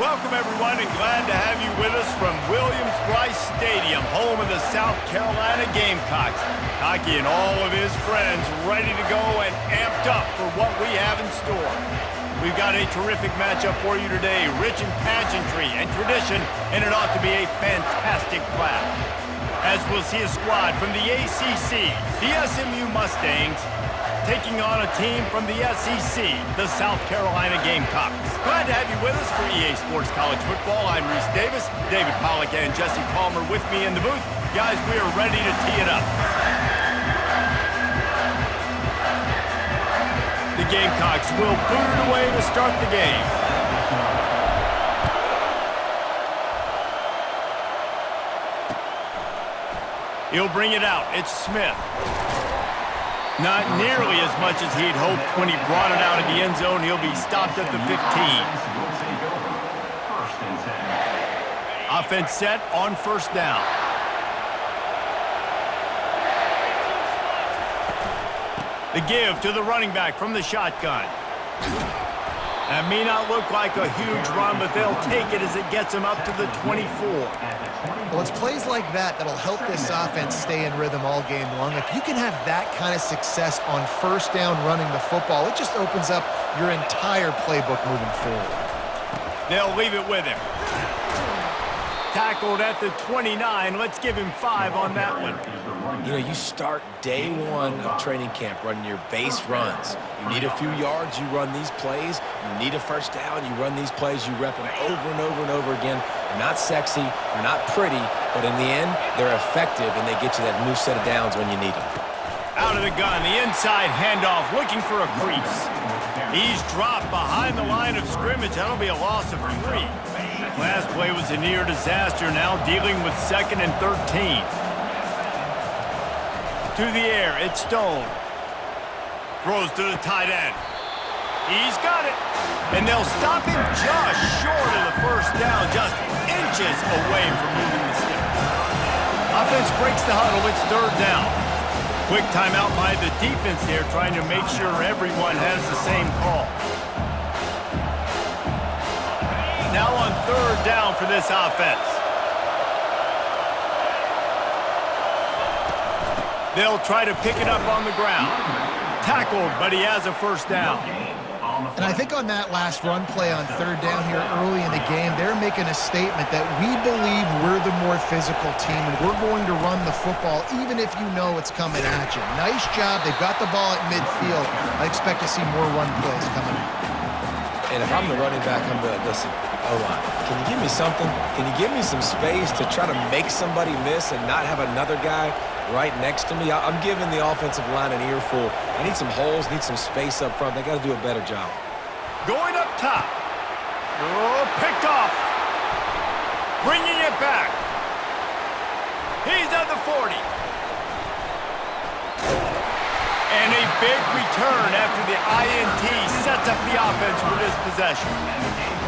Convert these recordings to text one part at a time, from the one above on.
Welcome, everyone, and glad to have you with us from Williams-Brice Stadium, home of the South Carolina Gamecocks. Hockey and all of his friends ready to go and amped up for what we have in store. We've got a terrific matchup for you today, rich in pageantry and tradition, and it ought to be a fantastic clash. As we'll see a squad from the ACC, the SMU Mustangs, taking on a team from the SEC, the South Carolina Gamecocks. Glad to have you with us for EA Sports College Football. I'm Reese Davis, David Pollack and Jesse Palmer with me in the booth. Guys, we are ready to tee it up. The Gamecocks will boot it away to start the game. He'll bring it out. It's Smith. Not nearly as much as he'd hoped when he brought it out of the end zone. He'll be stopped at the 15. Offense set on first down. The give to the running back from the shotgun. That may not look like a huge run, but they'll take it as it gets them up to the 24. Well, it's plays like that that'll help this offense stay in rhythm all game long. If you can have that kind of success on first down running the football, it just opens up your entire playbook moving forward. They'll leave it with him. Tackled at the 29. Let's give him 5 on that one. You know, you start day one of training camp running your base runs. You need a few yards, you run these plays. You need a first down, you run these plays. You rep them over and over and over again. They're not sexy, they're not pretty, but in the end, they're effective, and they get you that new set of downs when you need them. Out of the gun, the inside handoff, looking for a crease. He's dropped behind the line of scrimmage. That'll be a loss of 3. Last play was a near disaster, now dealing with 2nd and 13. To the air, it's Stone. Throws to the tight end. He's got it. And they'll stop him just short of the first down, just inches away from moving the sticks. Offense breaks the huddle, it's 3rd down. Quick timeout by the defense there, trying to make sure everyone has the same call. Now on 3rd down for this offense. They'll try to pick it up on the ground. Tackled, but he has a first down. And I think on that last run play on 3rd down here early in the game, they're making a statement that we believe we're the more physical team and we're going to run the football even if you know it's coming at you. Nice job. They've got the ball at midfield. I expect to see more run plays coming out. And if I'm the running back, I'm going to listen. O-line, can you give me something? Can you give me some space to try to make somebody miss and not have another guy right next to me? I'm giving the offensive line an earful. I need some holes, need some space up front. They got to do a better job. Going up top. Oh, picked off. Bringing it back. He's at the 40. And a big return after the INT sets up the offense for this possession.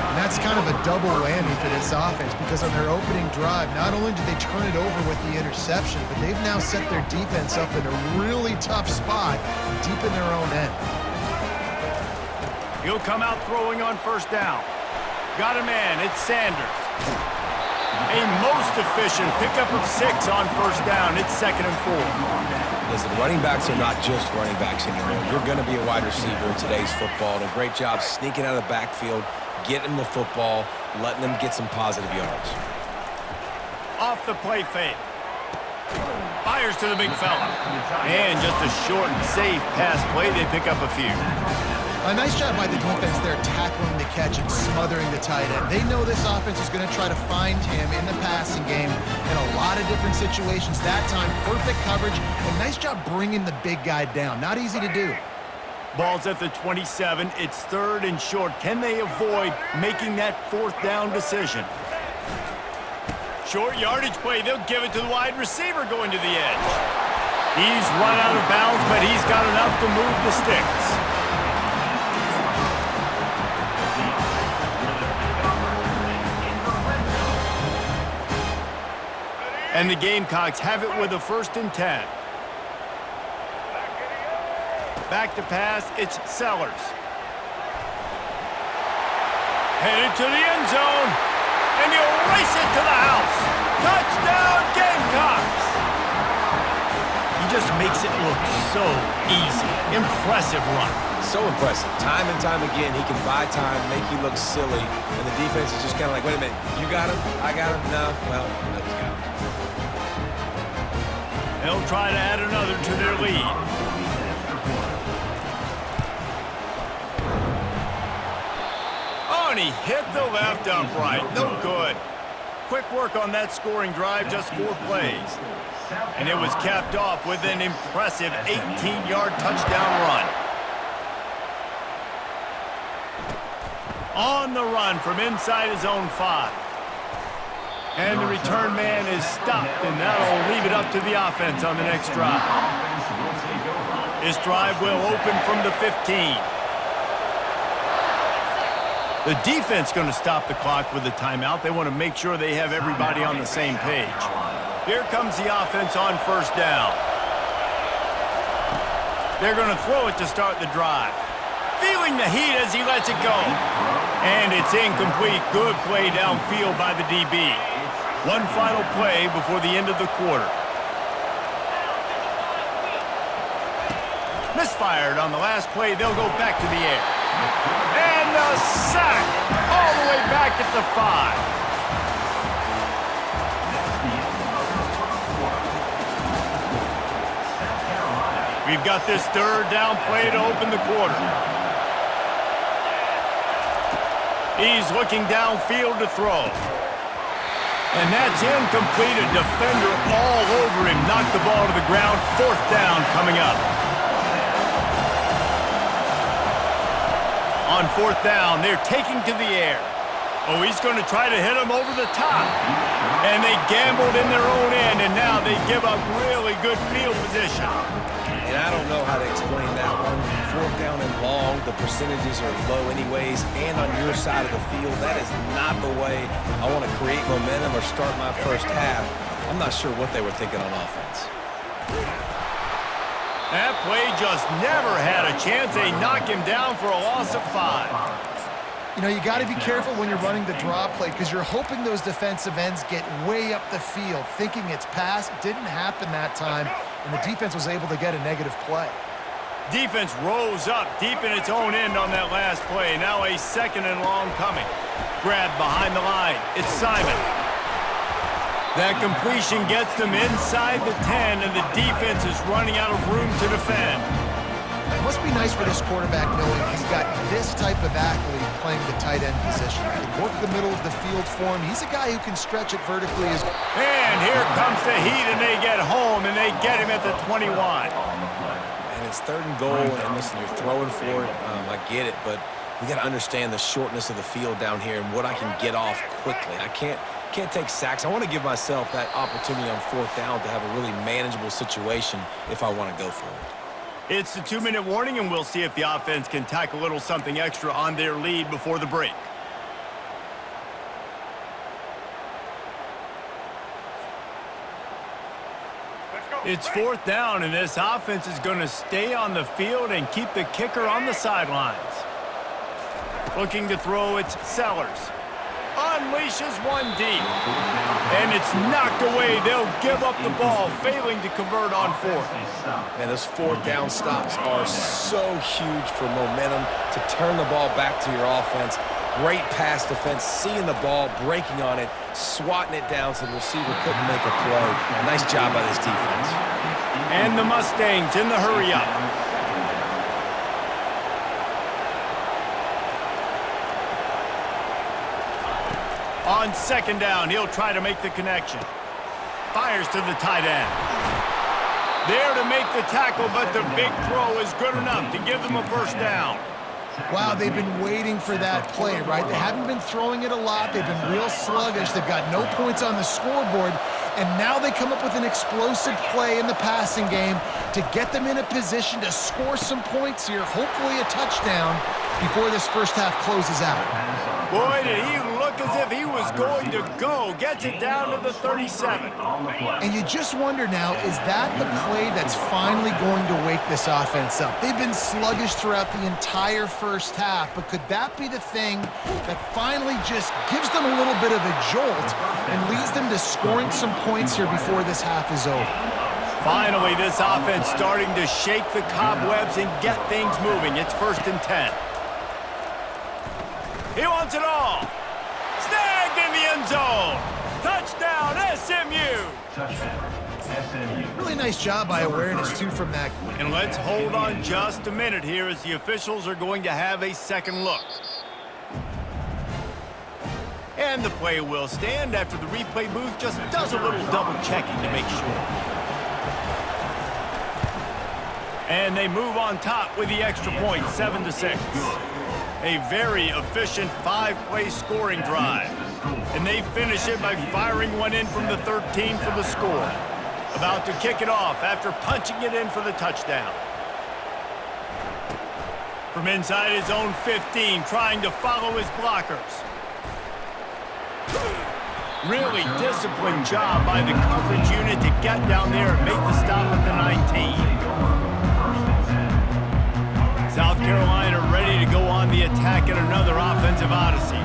And that's kind of a double whammy for this offense because on their opening drive, not only did they turn it over with the interception, but they've now set their defense up in a really tough spot deep in their own end. He'll come out throwing on first down. Got a man, it's Sanders. A most efficient pickup of 6 on first down. It's 2nd and 4. Listen, running backs are not just running backs anymore. You're going to be a wide receiver in today's football. And a great job sneaking out of the backfield, getting the football, letting them get some positive yards. Off the play fake. Fires to the big fella. And just a short and safe pass play. They pick up a few. A nice job by the defense there tackling the catch and smothering the tight end. They know this offense is going to try to find him in the passing game in a lot of different situations. That time, perfect coverage, and nice job bringing the big guy down. Not easy to do. Ball's at the 27. It's 3rd and short. Can they avoid making that 4th down decision? Short yardage play. They'll give it to the wide receiver going to the edge. He's run out of bounds, but he's got enough to move the sticks. And the Gamecocks have it with a 1st and 10. Back to pass, it's Sellers. Headed to the end zone. And he'll race it to the house. Touchdown, Gamecocks! He just makes it look so easy. Impressive run. So impressive. Time and time again, he can buy time, make you look silly, and the defense is just kind of like, wait a minute, you got him? I got him? No? Well, no, he's got him. They'll try to add another to their lead. Oh, and he hit the left upright. No good. Quick work on that scoring drive, just 4 plays. And it was capped off with an impressive 18-yard touchdown run. On the run from inside his own 5. And the return man is stopped, and that'll leave it up to the offense on the next drive. This drive will open from the 15. The defense going to stop the clock with a timeout. They want to make sure they have everybody on the same page. Here comes the offense on first down. They're going to throw it to start the drive. Feeling the heat as he lets it go. And it's incomplete. Good play downfield by the DB. One final play before the end of the quarter. Misfired on the last play. They'll go back to the air. And the sack all the way back at the 5. We've got this third down play to open the quarter. He's looking downfield to throw. And that's incomplete. A defender all over him. Knocked the ball to the ground. 4th down coming up. On 4th down, they're taking to the air. Oh, he's going to try to hit him over the top. And they gambled in their own end, and now they give up really good field position. And I don't know how to explain that one. 4th down and long, the percentages are low anyways, and on your side of the field, that is not the way I want to create momentum or start my first half. I'm not sure what they were thinking on offense. That play just never had a chance. They knock him down for a loss of 5. You know, you got to be careful when you're running the draw play because you're hoping those defensive ends get way up the field, thinking it's pass. Didn't happen that time, and the defense was able to get a negative play. Defense rose up deep in its own end on that last play. Now a 2nd and long coming. Grabbed behind the line. It's Simon. That completion gets them inside the 10, and the defense is running out of room to defend. It must be nice for this quarterback knowing he's got this type of athlete playing the tight end position. He can work the middle of the field for him. He's a guy who can stretch it vertically as well. And here comes the heat, and they get home, and they get him at the 21. And it's 3rd and goal, and listen, you're throwing for it. I get it, but we got to understand the shortness of the field down here and what I can get off quickly. I can't take sacks. I want to give myself that opportunity on 4th down to have a really manageable situation if I want to go for it. It's the 2-minute warning, and we'll see if the offense can tack a little something extra on their lead before the break. It's 4th down, and this offense is going to stay on the field and keep the kicker on the sidelines. Looking to throw, it's Sellers. Unleashes one deep. And it's knocked away. They'll give up the ball, failing to convert on 4th. Man, those 4th down stops are so huge for momentum to turn the ball back to your offense. Great pass defense, seeing the ball, breaking on it, swatting it down so the receiver couldn't make a play. Nice job by this defense. And the Mustangs in the hurry-up. On 2nd down, he'll try to make the connection. Fires to the tight end. There to make the tackle, but the big throw is good enough to give them a 1st down. Wow, they've been waiting for that play, right? They haven't been throwing it a lot. They've been real sluggish. They've got no points on the scoreboard. And now they come up with an explosive play in the passing game to get them in a position to score some points here, hopefully a touchdown, before this first half closes out. Boy, did he look looked as if he was going to go. Gets it down to the 37. And you just wonder now, is that the play that's finally going to wake this offense up? They've been sluggish throughout the entire first half, but could that be the thing that finally just gives them a little bit of a jolt and leads them to scoring some points here before this half is over? Finally, this offense starting to shake the cobwebs and get things moving. It's 1st and 10. He wants it all. Snagged in the end zone. Touchdown, SMU. Touchdown, SMU. Really nice job by awareness, too, from that. And let's hold on just a minute here as the officials are going to have a second look. And the play will stand after the replay booth just does a little double checking to make sure. And they move on top with the extra point, 7-6. A very efficient 5-play scoring drive. And they finish it by firing one in from the 13 for the score. About to kick it off after punching it in for the touchdown. From inside his own 15, trying to follow his blockers. Really disciplined job by the coverage unit to get down there and make the stop at the 19. South Carolina ready to go on the attack in another offensive odyssey.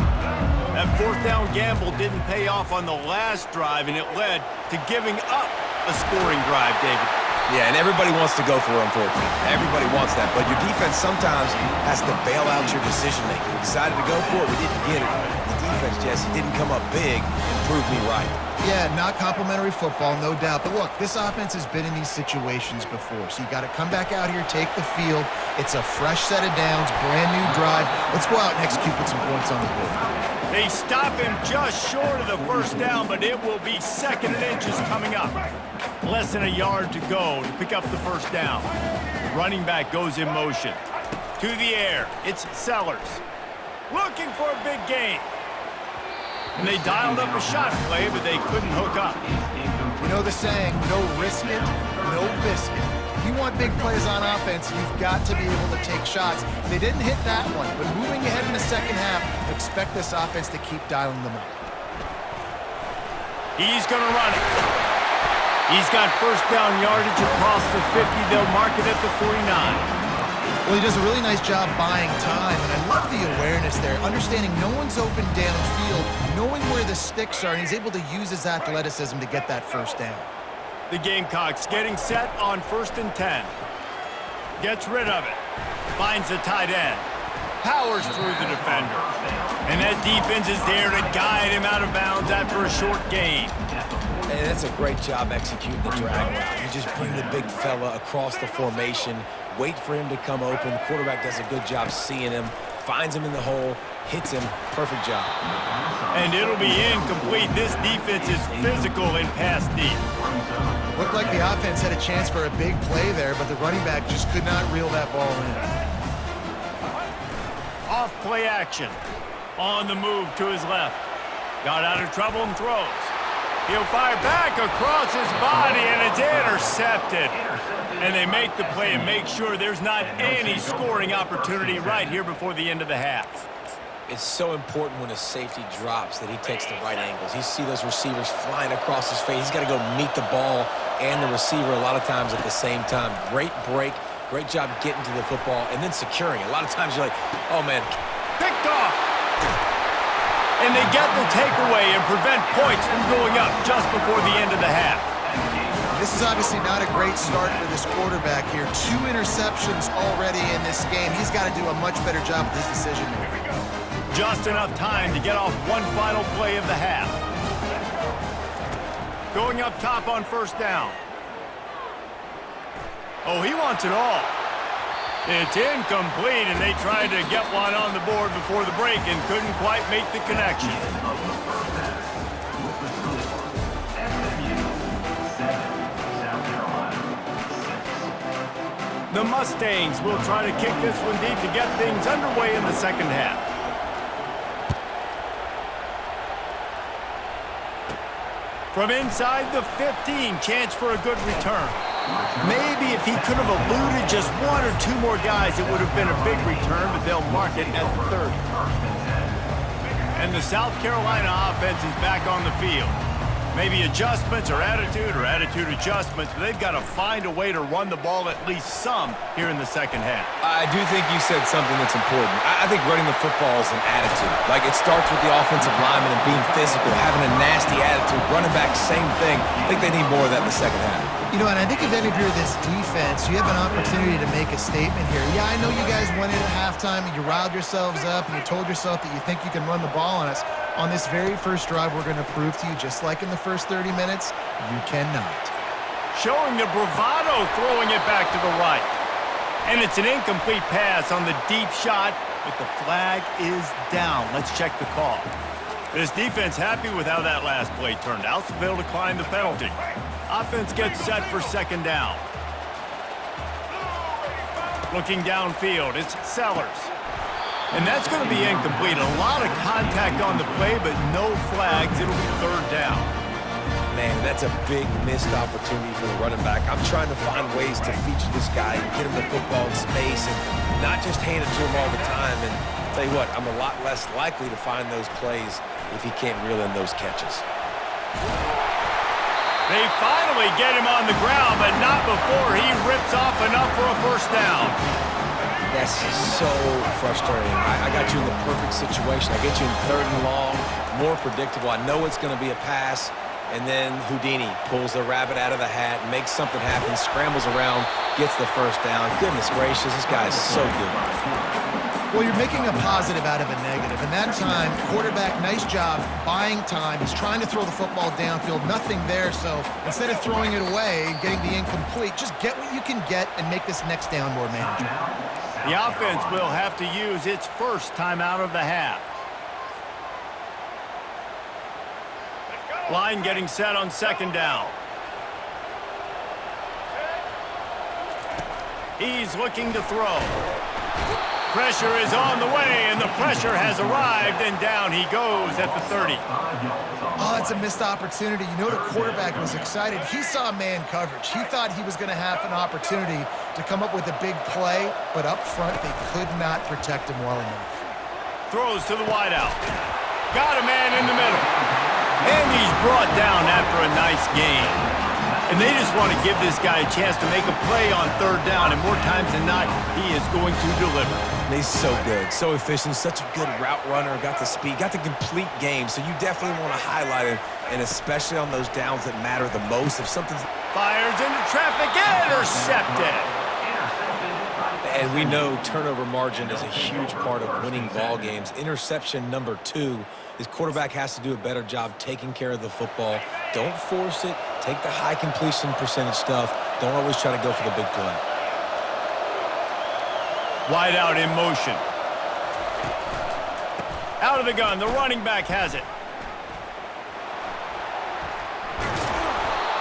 That 4th down gamble didn't pay off on the last drive, and it led to giving up a scoring drive, David. Yeah, and everybody wants to go for it, unfortunately. Everybody wants that, but your defense sometimes has to bail out your decision-making. We decided to go for it. We didn't get it. The defense, Jesse, didn't come up big and prove me right. Yeah, not complimentary football, no doubt. But look, this offense has been in these situations before, so you got to come back out here, take the field. It's a fresh set of downs, brand new drive. Let's go out and execute with some points on the board. They stop him just short of the 1st down, but it will be 2nd and inches coming up. Less than a yard to go to pick up the 1st down. The running back goes in motion. To the air, it's Sellers. Looking for a big gain. And they dialed up a shot play, but they couldn't hook up. You know the saying, no risk it, no biscuit. If you want big plays on offense, you've got to be able to take shots. They didn't hit that one, but moving ahead in the second half, expect this offense to keep dialing them up. He's going to run it. He's got 1st down yardage across the 50. They'll mark it at the 49. Well, he does a really nice job buying time, and I love the awareness there, understanding no one's open downfield, knowing where the sticks are, and he's able to use his athleticism to get that 1st down. The Gamecocks getting set on 1st and 10. Gets rid of it. Finds the tight end. Powers through the defender. And that defense is there to guide him out of bounds after a short gain. And that's a great job executing the drag route. You just bring the big fella across the formation, wait for him to come open. The quarterback does a good job seeing him, finds him in the hole, hits him. Perfect job. And it'll be incomplete. This defense is physical and pass deep. Looked like the offense had a chance for a big play there, but the running back just could not reel that ball in. Off play action. On the move to his left. Got out of trouble and throws. He'll fire back across his body, and it's intercepted. And they make the play and make sure there's not any scoring opportunity right here before the end of the half. It's so important when a safety drops that he takes the right angles. You see those receivers flying across his face. He's got to go meet the ball and the receiver a lot of times at the same time. Great break, great job getting to the football, and then securing it. A lot of times you're like, oh, man. Picked off. And they get the takeaway and prevent points from going up just before the end of the half. This is obviously not a great start for this quarterback here. 2 interceptions already in this game. He's got to do a much better job with his decision-making. Just enough time to get off one final play of the half. Going up top on 1st down. Oh, he wants it all. It's incomplete, and they tried to get one on the board before the break and couldn't quite make the connection. The Mustangs will try to kick this one deep to get things underway in the second half. From inside the 15, chance for a good return. Maybe if he could have eluded just 1 or 2 more guys, it would have been a big return, but they'll mark it at the 30. And the South Carolina offense is back on the field. Maybe adjustments or attitude adjustments, but they've got to find a way to run the ball at least some here in the second half. I do think you said something that's important. I think running the football is an attitude. Like, it starts with the offensive lineman and being physical, having a nasty attitude. Running back, same thing. I think they need more of that in the second half. You know, and I think if any of you are this defense, you have an opportunity to make a statement here. Yeah, I know you guys went in at halftime and you riled yourselves up and you told yourself that you think you can run the ball on us. On this very first drive, we're going to prove to you, just like in the first 30 minutes, you cannot. Showing the bravado, throwing it back to the right. And it's an incomplete pass on the deep shot, but the flag is down. Let's check the call. This defense happy with how that last play turned out, so they'll decline the penalty. Offense gets set for second down. Looking downfield, it's Sellers. And that's going to be incomplete. A lot of contact on the play, but no flags. It'll be third down. Man, that's a big missed opportunity for the running back. I'm trying to find ways to feature this guy and get him the football in space and not just hand it to him all the time. And I'll tell you what, I'm a lot less likely to find those plays if he can't reel in those catches. They finally get him on the ground, but not before he rips off enough for a first down. That's so frustrating. I got you in the perfect situation. I get you in third and long, more predictable. I know it's going to be a pass, and then Houdini pulls the rabbit out of the hat, makes something happen, scrambles around, gets the first down. Goodness gracious, this guy is so good. Well, you're making a positive out of a negative. And that time, quarterback, nice job buying time. He's trying to throw the football downfield. Nothing there, so instead of throwing it away and getting the incomplete, just get what you can get and make this next down more manageable. The offense will have to use its first timeout of the half. Line getting set on second down. He's looking to throw. Pressure is on the way, and the pressure has arrived, and down he goes at the 30. Oh, it's a missed opportunity. You know the quarterback was excited. He saw man coverage. He thought he was going to have an opportunity to come up with a big play, but up front they could not protect him well enough. Throws to the wideout. Got a man in the middle. And he's brought down after a nice gain. And they just want to give this guy a chance to make a play on third down, and more times than not, he is going to deliver. And he's so good, so efficient, such a good route runner, got the speed, got the complete game, so you definitely want to highlight him, and especially on those downs that matter the most. If something's... Fires into traffic, intercepted. And we know turnover margin is a huge part of winning ball games. Interception number 2. His quarterback has to do a better job taking care of the football. Don't force it. Take the high completion percentage stuff. Don't always try to go for the big play. Wide out in motion. Out of the gun. The running back has it.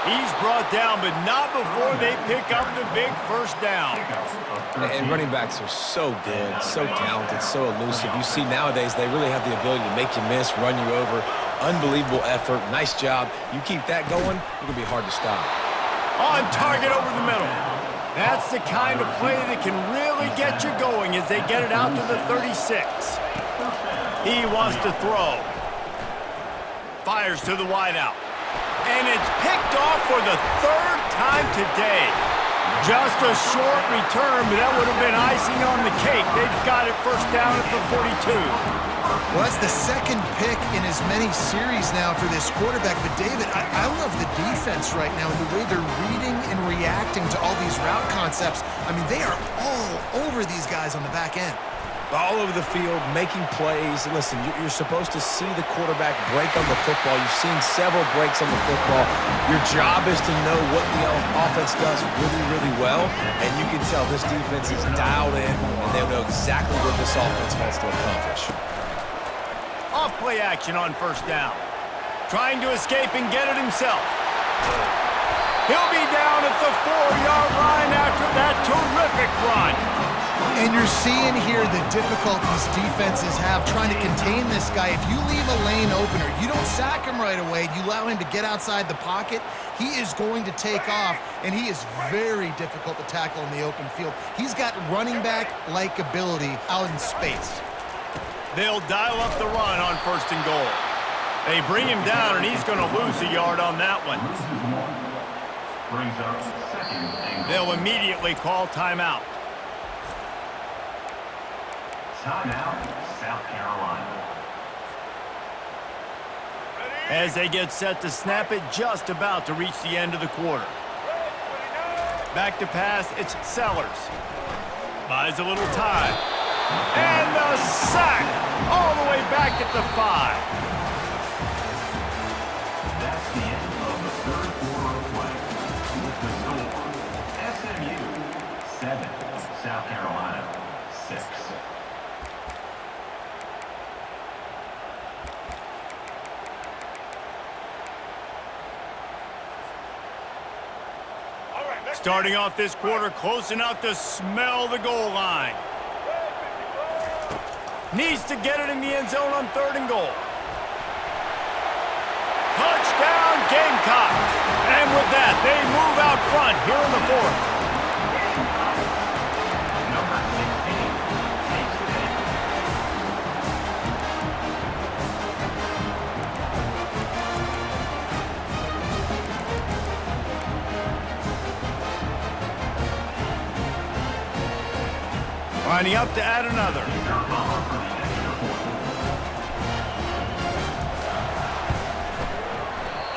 He's brought down, but not before they pick up the big first down. And running backs are so good, so talented, so elusive. You see nowadays they really have the ability to make you miss, run you over. Unbelievable effort. Nice job. You keep that going, it's going to be hard to stop. On target over the middle. That's the kind of play that can really get you going as they get it out to the 36. He wants to throw. Fires to the wideout. And it's picked off for the third time today. Just a short return, but that would have been icing on the cake. They've got it first down at the 42. Well, that's the second pick in as many series now for this quarterback. But, David, I love the defense right now and the way they're reading and reacting to all these route concepts. I mean, they are all over these guys on the back end. All over the field, making plays. Listen, you're supposed to see the quarterback break on the football. You've seen several breaks on the football. Your job is to know what the offense does really, really well. And you can tell this defense is dialed in, and they know exactly what this offense wants to accomplish. Off play action on first down. Trying to escape and get it himself. He'll be down at the 4-yard line after that terrific run. And you're seeing here the difficulties defenses have trying to contain this guy. If you leave a lane open or you don't sack him right away, you allow him to get outside the pocket, he is going to take off, and he is very difficult to tackle in the open field. He's got running back-like ability out in space. They'll dial up the run on 1st and goal. They bring him down, and he's going to lose a yard on that one. Brings up 2nd and goal. They'll immediately call timeout. Timeout, South Carolina. As they get set to snap it, just about to reach the end of the quarter. Back to pass, it's Sellers. Buys a little time. And the sack all the way back at the 5. That's the end of the 3rd quarter of play. With the score, SMU 7, South Carolina 6. Starting off this quarter close enough to smell the goal line. Needs to get it in the end zone on 3rd and goal. Touchdown Gamecocks! And with that, they move out front here in the 4th. Number 16 takes it in. Lining up to add another.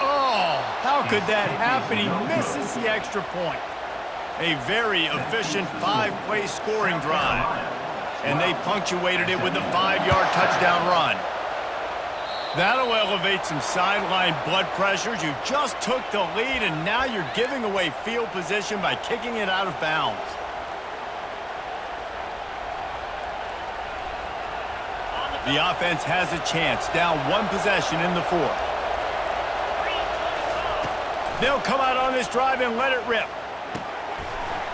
Oh, how could that happen? He misses the extra point. A very efficient 5-play scoring drive. And they punctuated it with a 5-yard touchdown run. That'll elevate some sideline blood pressures. You just took the lead, and now you're giving away field position by kicking it out of bounds. The offense has a chance, down 1 possession in the 4th. They'll come out on this drive and let it rip.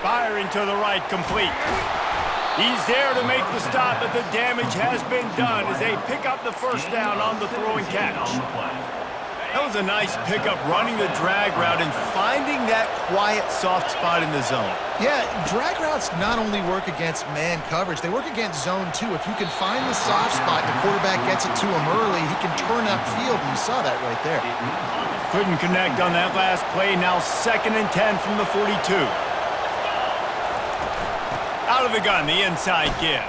Firing to the right, complete. He's there to make the stop, but the damage has been done as they pick up the 1st down on the throw and catch. That was a nice pickup, running the drag route and finding that quiet, soft spot in the zone. Yeah, drag routes not only work against man coverage, they work against zone too. If you can find the soft spot, the quarterback gets it to him early, he can turn upfield, and you saw that right there. Couldn't connect on that last play. Now 2nd and 10 from the 42. Out of the gun, the inside give.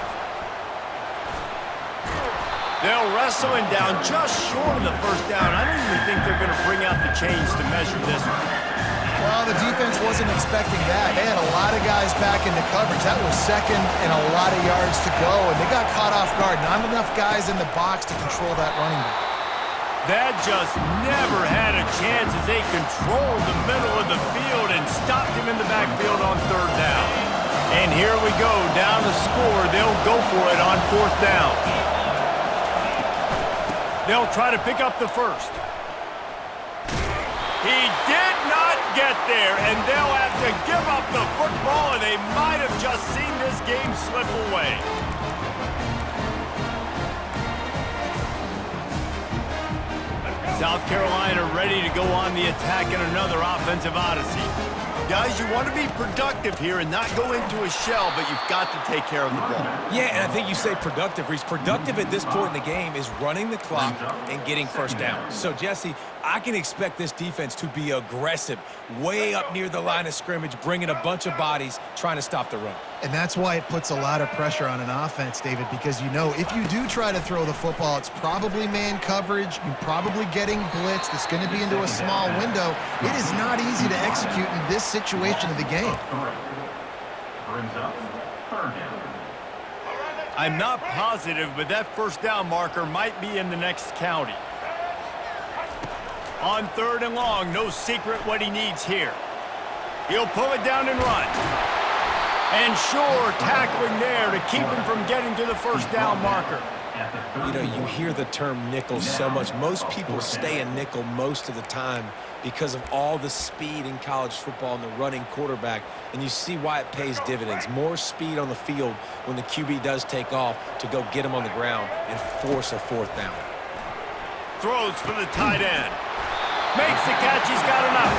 They'll wrestle him down just short of the 1st down. I don't even think they're going to bring out the chains to measure this one. Well, the defense wasn't expecting that. They had a lot of guys back into coverage. That was 2nd and a lot of yards to go, and they got caught off guard. Not enough guys in the box to control that running back. That just never had a chance as they controlled the middle of the field and stopped him in the backfield on 3rd down. And here we go, down the score. They'll go for it on 4th down. They'll try to pick up the 1st. He did not get there, and they'll have to give up the football, and they might have just seen this game slip away. South Carolina ready to go on the attack in another offensive odyssey. Guys, you want to be productive here and not go into a shell, but you've got to take care of the ball. Yeah, and I think you say productive, Reese. Productive at this point in the game is running the clock and getting 1st down. So, Jesse, I can expect this defense to be aggressive, way up near the line of scrimmage, bringing a bunch of bodies, trying to stop the run. And that's why it puts a lot of pressure on an offense, David, because you know if you do try to throw the football, it's probably man coverage, you're probably getting blitzed, it's going to be into a small window. It is not easy to execute in this situation of the game. Brings up 3rd down. I'm not positive, but that 1st down marker might be in the next county. On 3rd and long, no secret what he needs here. He'll pull it down and run. And sure, tackling there to keep him from getting to the 1st down marker. You know, you hear the term nickel so much. Most people stay a nickel most of the time because of all the speed in college football and the running quarterback, and you see why it pays dividends. More speed on the field when the QB does take off to go get him on the ground and force a 4th down. Throws for the tight end. Makes the catch. He's got enough.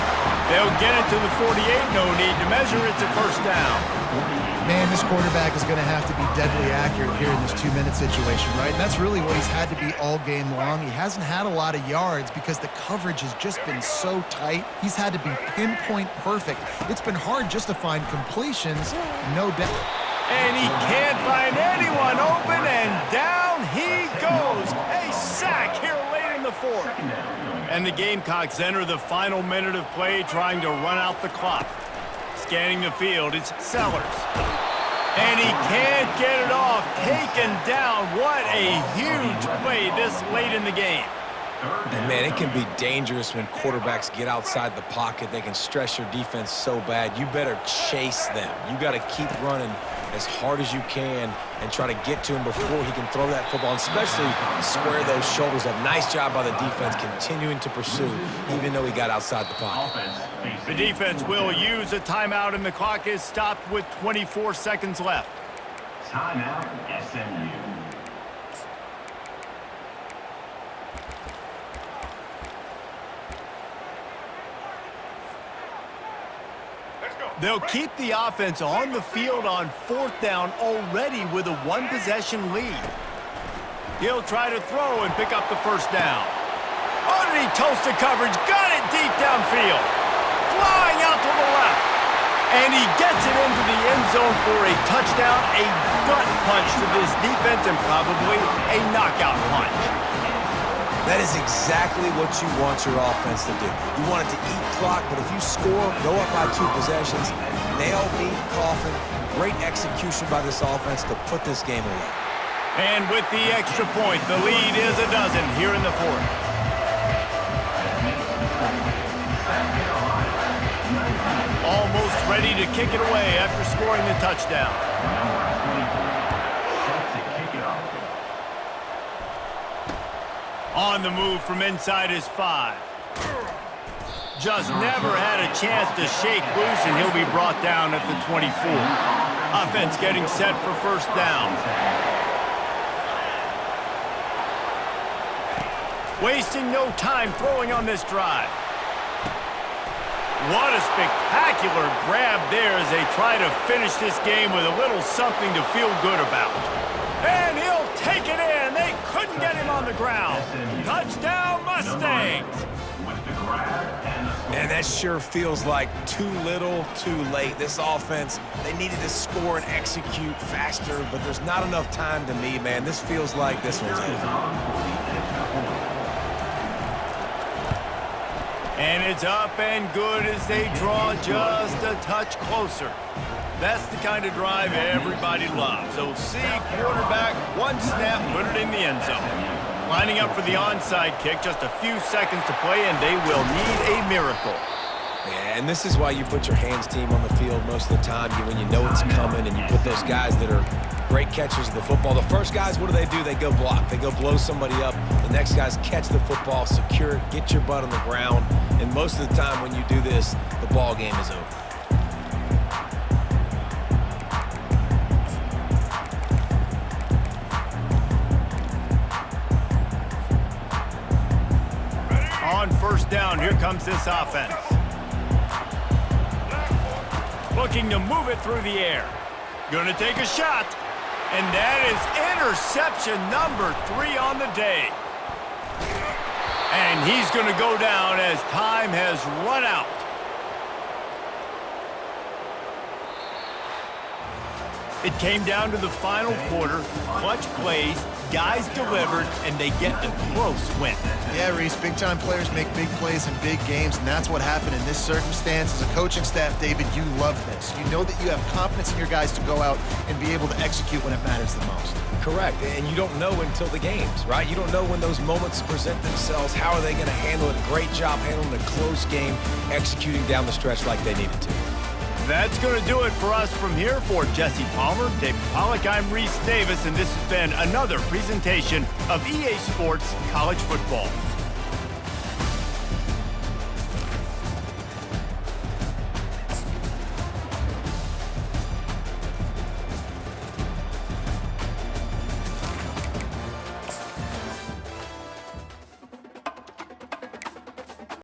They'll get it to the 48. No need to measure. It's a first down. Man, this quarterback is going to have to be deadly accurate here in this 2-minute situation, right? And that's really what he's had to be all game long. He hasn't had a lot of yards because the coverage has just been so tight. He's had to be pinpoint perfect. It's been hard just to find completions, no doubt. And he can't find anyone open, and down he goes. A sack here late in the fourth. And the Gamecocks enter the final minute of play trying to run out the clock. Scanning the field, it's Sellers. And he can't get it off. Taken down. What a huge play this late in the game. And, man, it can be dangerous when quarterbacks get outside the pocket. They can stress your defense so bad. You better chase them. You got to keep running as hard as you can and try to get to him before he can throw that football, and especially square those shoulders up. Nice job by the defense continuing to pursue, even though he got outside the pocket. The defense will use a timeout, and the clock is stopped with 24 seconds left. Timeout, SMU. They'll keep the offense on the field on fourth down already with a one-possession lead. He'll try to throw and pick up the first down. Underneath toasted coverage, got it deep downfield. Flying out to the left. And he gets it into the end zone for a touchdown, a gut punch to this defense, and probably a knockout punch. That is exactly what you want your offense to do. You want it to eat clock, but if you score, go up by 2 possessions, nail beat Coffin. Great execution by this offense to put this game away. And with the extra point, the lead is a dozen here in the fourth. Almost ready to kick it away after scoring the touchdown. On the move from inside his 5. Just never had a chance to shake loose, and he'll be brought down at the 24. Offense getting set for first down. Wasting no time throwing on this drive. What a spectacular grab there as they try to finish this game with a little something to feel good about. And he'll take it in. They couldn't get him on the ground. Touchdown, Mustangs. And that sure feels like too little, too late. This offense, they needed to score and execute faster, but there's not enough time to me, man. This feels like this one's over. And it's up and good as they draw just a touch closer. That's the kind of drive everybody loves. So see quarterback, one snap, put it in the end zone. Lining up for the onside kick, just a few seconds to play, and they will need a miracle. Yeah, and this is why you put your hands team on the field most of the time when you know it's coming, and you put those guys that are great catchers of the football. The first guys, what do? They go block. They go blow somebody up. The next guys catch the football, secure it, get your butt on the ground. And most of the time when you do this, the ball game is over. On first down, here comes this offense. Looking to move it through the air. Gonna take a shot. And that is interception number 3 on the day. And he's gonna go down as time has run out. It came down to the final quarter, clutch plays, guys delivered, and they get a close win. Yeah, Reese, big-time players make big plays in big games, and that's what happened in this circumstance. As a coaching staff, David, you love this. You know that you have confidence in your guys to go out and be able to execute when it matters the most. Correct, and you don't know until the games, right? You don't know when those moments present themselves. How are they going to handle it? Great job handling a close game, executing down the stretch like they needed to. That's going to do it for us from here. For Jesse Palmer, David Pollack, I'm Reese Davis, and this has been another presentation of EA Sports College Football.